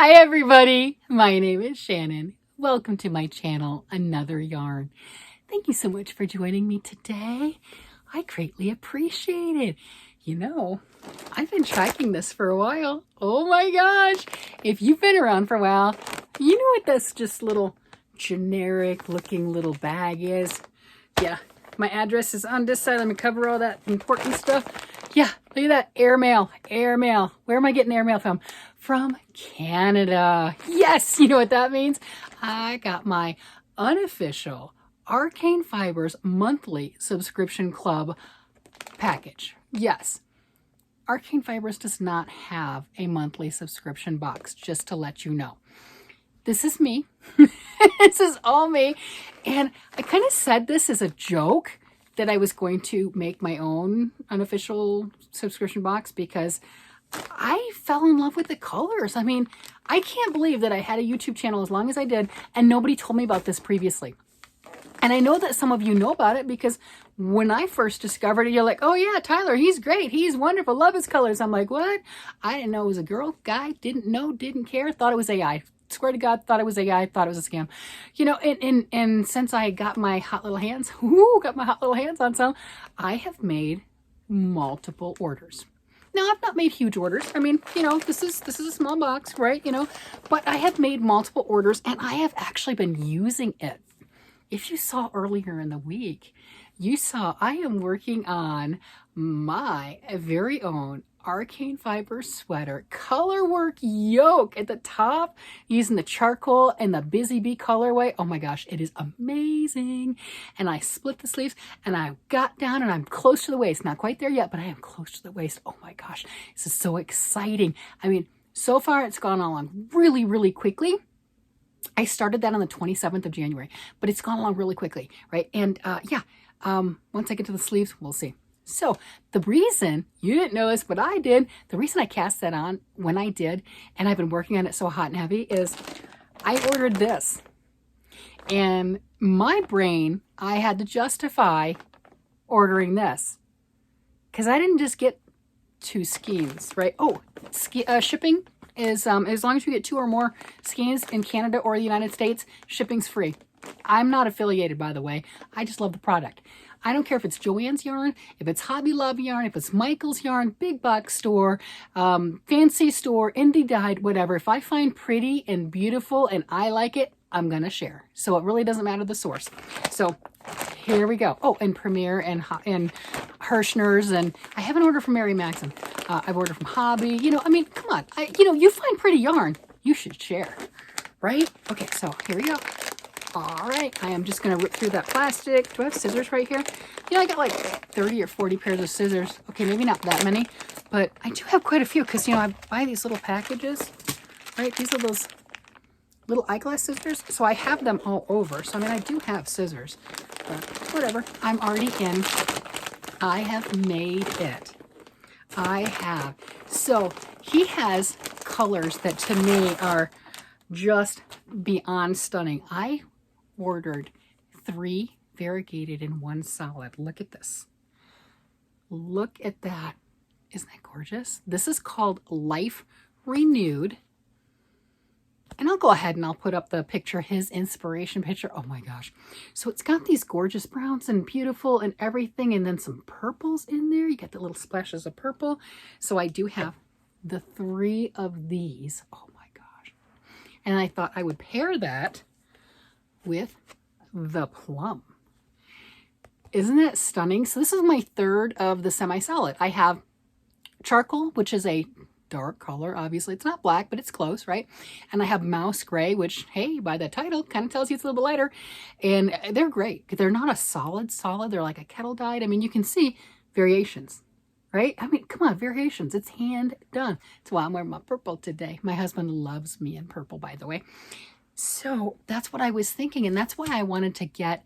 Hi everybody, my name is Shannon. Welcome to my channel, Another Yarn. Thank you so much for joining me today. I greatly appreciate it. You know, I've been tracking this for a while. Oh my gosh. If you've been around for a while, you know what this just little generic looking little bag is. Yeah, my address is on this side. Let me cover all that important stuff. Yeah, look at that, airmail, airmail. Where am I getting airmail from? From Canada. Yes, you know what that means? I got my unofficial Arcane Fibers monthly subscription club package. Yes, Arcane Fibers does not have a monthly subscription box, just to let you know. This is me. This is all me. And I kind of said this as a joke that I was going to make my own unofficial subscription box because I fell in love with the colors. I mean, I can't believe that I had a YouTube channel as long as I did and nobody told me about this previously. And I know that some of you know about it because when I first discovered it, you're like, oh yeah, Tyler, he's great. He's wonderful. Love his colors. I'm like, what? I didn't know it was a girl, guy, didn't know, didn't care, thought it was AI. Swear to God, thought it was AI, thought it was a scam. You know, and since I got my hot little hands, on some, I have made multiple orders. Now, I've not made huge orders. I mean, you know, this is a small box, right? You know, but I have made multiple orders and I have actually been using it. If you saw earlier in the week, you saw I am working on my very own Arcane Fibers sweater color work yoke at the top using the charcoal and the Busy Bee colorway. Oh my gosh, it is amazing. And I split the sleeves and I got down and I'm close to the waist. Not quite there yet, but I am close to the waist. Oh my gosh, this is so exciting. I mean, so far it's gone along really, really quickly. I started that on the 27th of January, but it's gone along really quickly, right? And once I get to the sleeves, we'll see. So the reason, you didn't know this, but I did, the reason I cast that on when I did, and I've been working on it so hot and heavy, is I ordered this. And my brain, I had to justify ordering this. Because I didn't just get 2 skeins, right? Oh, shipping is, as long as you get 2 or more skeins in Canada or the United States, shipping's free. I'm not affiliated, by the way. I just love the product. I don't care if it's Joann's yarn, if it's Hobby Lobby yarn, if it's Michael's yarn, big box store, fancy store, indie dyed, whatever. If I find pretty and beautiful and I like it, I'm going to share. So it really doesn't matter the source. So here we go. Oh, and Premier and Hirschner's, and I have an order from Mary Maxim. I've ordered from Hobby. You know, I mean, come on. You know, you find pretty yarn, you should share, right? Okay, so here we go. All right, I am just going to rip through that plastic. Do I have scissors right here? You know, I got like 30 or 40 pairs of scissors. Okay, maybe not that many, but I do have quite a few because, you know, I buy these little packages, right? These are those little eyeglass scissors. So I have them all over. So, I mean, I do have scissors, but whatever. I'm already in. I have made it. I have. So he has colors that to me are just beyond stunning. I ordered 3 variegated and 1 solid. Look at this. Look at that. Isn't that gorgeous? This is called Life Renewed. And I'll go ahead and I'll put up the picture, his inspiration picture. Oh my gosh. So it's got these gorgeous browns and beautiful and everything, and then some purples in there. You got the little splashes of purple. So I do have the 3 of these. Oh my gosh. And I thought I would pair that with the Plum. Isn't that stunning? So this is my 3rd of the semi-solid. I have charcoal, which is a dark color. Obviously, it's not black, but it's close, right? And I have mouse gray, which, hey, by the title, kind of tells you it's a little bit lighter. And they're great. They're not a solid. They're like a kettle dyed. I mean, you can see variations, right? I mean, come on, variations. It's hand done. That's why I'm wearing my purple today. My husband loves me in purple, by the way. So that's what I was thinking. And that's why I wanted to get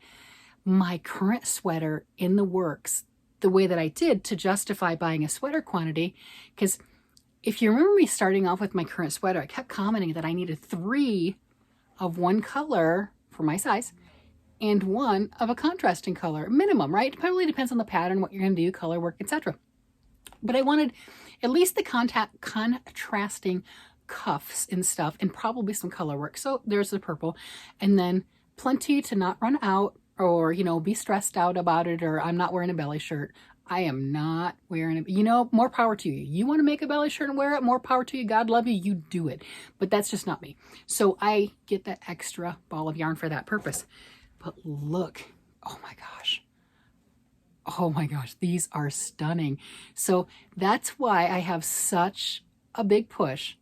my current sweater in the works the way that I did to justify buying a sweater quantity. Because if you remember me starting off with my current sweater, I kept commenting that I needed 3 of one color for my size and 1 of a contrasting color, minimum, right? It probably depends on the pattern, what you're going to do, color work, etc. But I wanted at least the contrasting cuffs and stuff, and probably some color work. So there's the purple, and then plenty to not run out or, you know, be stressed out about it, or I'm not wearing a belly shirt. I am not wearing it. You know, more power to you. You want to make a belly shirt and wear it, more power to you. God love you. You do it. But that's just not me. So I get that extra ball of yarn for that purpose. But look, oh my gosh. Oh my gosh, these are stunning. So that's why I have such a big push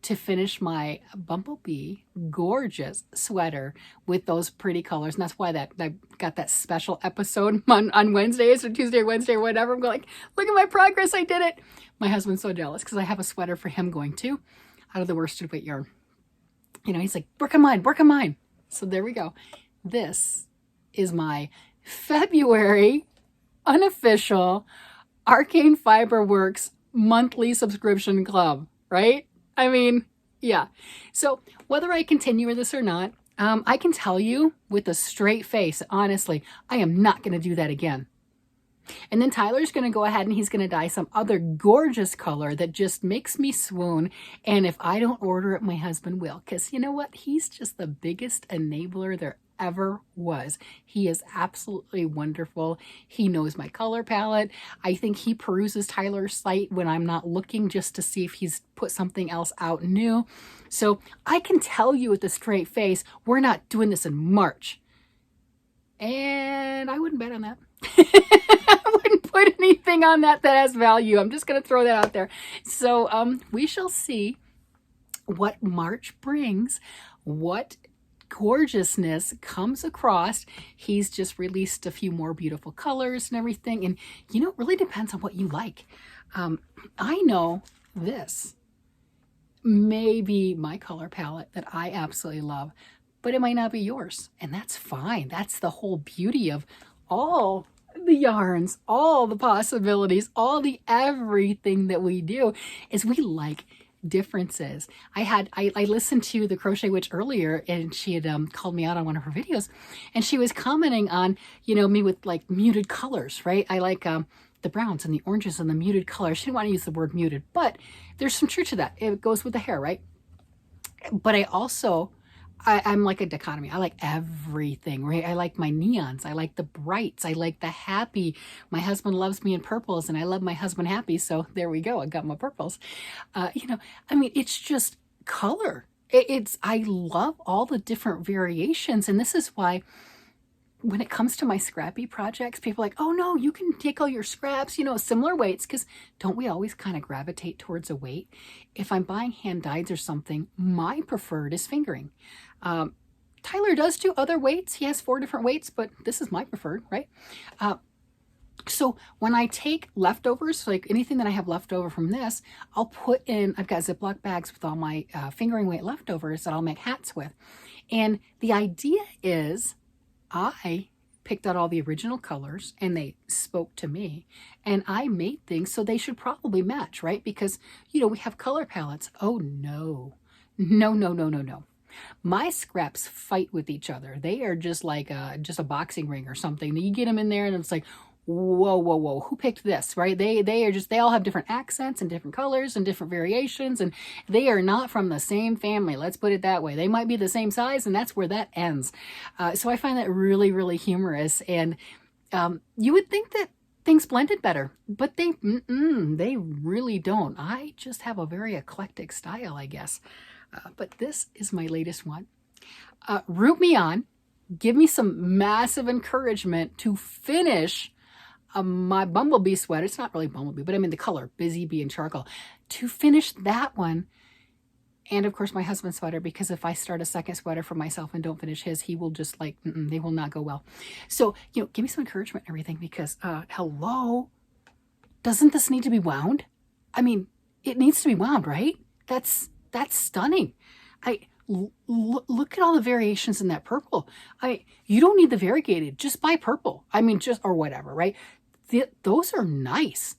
to finish my Bumblebee gorgeous sweater with those pretty colors. And that's why I got that special episode on Wednesdays or Tuesday or Wednesday or whatever. I'm going, look at my progress, I did it. My husband's so jealous because I have a sweater for him going too, out of the worsted weight yarn. You know, he's like, work on mine, work on mine. So there we go. This is my February unofficial Arcane Fiber Works monthly subscription club, right? I mean, yeah. So whether I continue this or not, I can tell you with a straight face, honestly, I am not going to do that again. And then Tyler's going to go ahead and he's going to dye some other gorgeous color that just makes me swoon. And if I don't order it, my husband will. Because you know what? He's just the biggest enabler there ever was. He is absolutely wonderful. He knows my color palette. I think he peruses Tyler's site when I'm not looking just to see if he's put something else out new. So I can tell you with a straight face, we're not doing this in March. And I wouldn't bet on that. I wouldn't put anything on that has value. I'm just going to throw that out there. So we shall see what March brings, what gorgeousness comes across. He's just released a few more beautiful colors and everything. And, you know, it really depends on what you like. I know this may be my color palette that I absolutely love, but it might not be yours. And that's fine. That's the whole beauty of all the yarns, all the possibilities, all the everything that we do is we like differences. I listened to the Crochet Witch earlier, and she had called me out on one of her videos, and she was commenting on, you know, me with like muted colors, right? I like the browns and the oranges and the muted colors. She didn't want to use the word muted, but there's some truth to that. It goes with the hair, right? But I also I'm like a dichotomy. I like everything, right? I like my neons. I like the brights. I like the happy. My husband loves me in purples, and I love my husband happy. So there we go. I got my purples. You know, I mean, it's just color. I love all the different variations. And this is why when it comes to my scrappy projects, people are like, oh no, you can take all your scraps, you know, similar weights, because don't we always kind of gravitate towards a weight? If I'm buying hand dyes or something, my preferred is fingering. Tyler does do other weights. He has 4 different weights, but this is my preferred, right? So when I take leftovers, like anything that I have left over from this, I'll put in, I've got Ziploc bags with all my fingering weight leftovers that I'll make hats with. And the idea is I picked out all the original colors and they spoke to me, and I made things so they should probably match, right? Because, you know, we have color palettes. Oh no, no, no, no, no, no. My scraps fight with each other. They are just like just a boxing ring or something. You get them in there and it's like, whoa, whoa, whoa, who picked this, right? They are just, they all have different accents and different colors and different variations, and they are not from the same family. Let's put it that way. They might be the same size, and that's where that ends. So I find that really, really humorous. And you would think that things blended better, but they really don't. I just have a very eclectic style, I guess. But this is my latest one. Root me on. Give me some massive encouragement to finish my Bumblebee sweater. It's not really Bumblebee, but I mean the color, Busy Bee and Charcoal. To finish that one. And of course my husband's sweater, because if I start a second sweater for myself and don't finish his, he will just like, they will not go well. So, you know, give me some encouragement and everything, because hello, doesn't this need to be wound? I mean, it needs to be wound, right? That's stunning. Look at all the variations in that purple. You don't need the variegated, just buy purple. I mean, just, or whatever, right? Those are nice.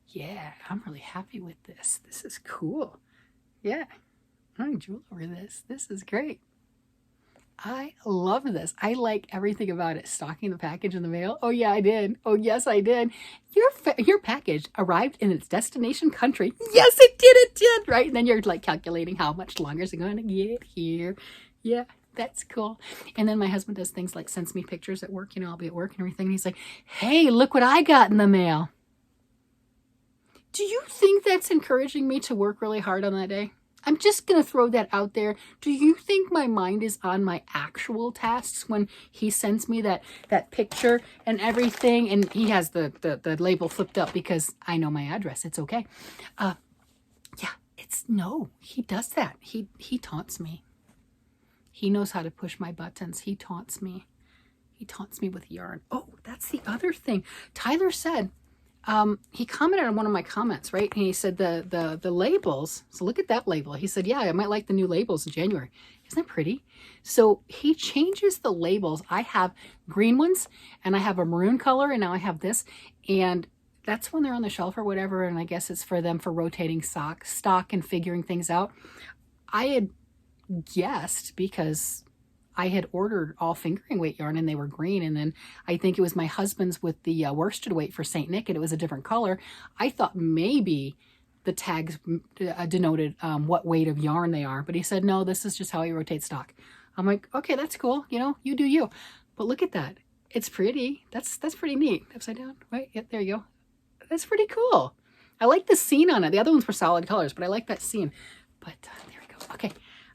Yeah, I'm really happy with this. This is cool. Yeah, I drool over this. This is great. I love this. I like everything about it. Stocking the package in the mail. Oh yeah, I did. Oh yes, I did. Your package arrived in its destination country. Yes, it did. It did. Right, and then you're like calculating how much longer is it going to get here. Yeah, that's cool. And then my husband does things like sends me pictures at work. You know, I'll be at work and everything. And he's like, "Hey, look what I got in the mail." Do you think that's encouraging me to work really hard on that day? I'm just going to throw that out there. Do you think my mind is on my actual tasks when he sends me that picture and everything? And he has the label flipped up because I know my address. It's okay. Yeah, no, he does that. He taunts me. He knows how to push my buttons. He taunts me. He taunts me with yarn. Oh, that's the other thing. Tyler said, he commented on one of my comments, right? And he said the labels. So look at that label. He said, yeah, I might like the new labels in January. Isn't that pretty? So he changes the labels. I have green ones and I have a maroon color and now I have this. And that's when they're on the shelf or whatever. And I guess it's for them for rotating stock and figuring things out. I had guessed because I had ordered all fingering weight yarn and they were green. And then I think it was my husband's with the worsted weight for St. Nick and it was a different color. I thought maybe the tags denoted what weight of yarn they are. But he said, no, this is just how he rotates stock. I'm like, okay, that's cool. You know, you do you. But look at that. It's pretty. That's pretty neat. Upside down, right? Yeah, there you go. That's pretty cool. I like the scene on it. The other ones were solid colors, but I like that scene. But there we go. Okay,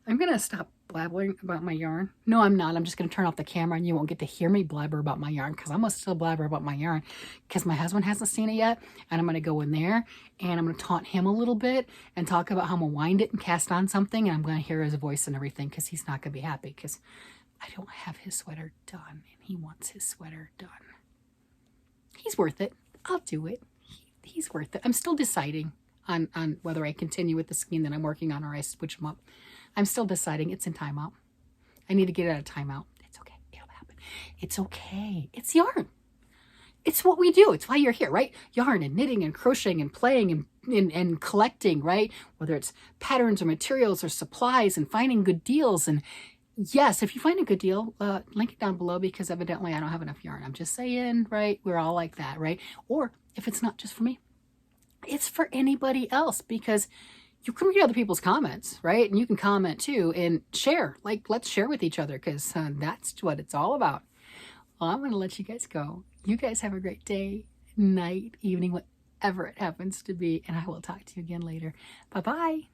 I'm going to stop blabbering about my yarn. No, I'm not. I'm just going to turn off the camera and you won't get to hear me blabber about my yarn because I'm going to still blabber about my yarn because my husband hasn't seen it yet. And I'm going to go in there and I'm going to taunt him a little bit and talk about how I'm going to wind it and cast on something. And I'm going to hear his voice and everything because he's not going to be happy because I don't have his sweater done and he wants his sweater done. He's worth it. I'll do it. He's worth it. I'm still deciding on whether I continue with the skein that I'm working on or I switch them up. I'm still deciding. It's in timeout. I need to get it out of timeout. It's okay. It'll happen. It's okay. It's yarn. It's what we do. It's why you're here, right? Yarn and knitting and crocheting and playing and collecting, right? Whether it's patterns or materials or supplies and finding good deals. And yes, if you find a good deal, link it down below because evidently I don't have enough yarn. I'm just saying, right? We're all like that, right? Or if it's not just for me, it's for anybody else because you can read other people's comments, right? And you can comment too and share. Like, let's share with each other because that's what it's all about. Well, I'm going to let you guys go. You guys have a great day, night, evening, whatever it happens to be. And I will talk to you again later. Bye-bye.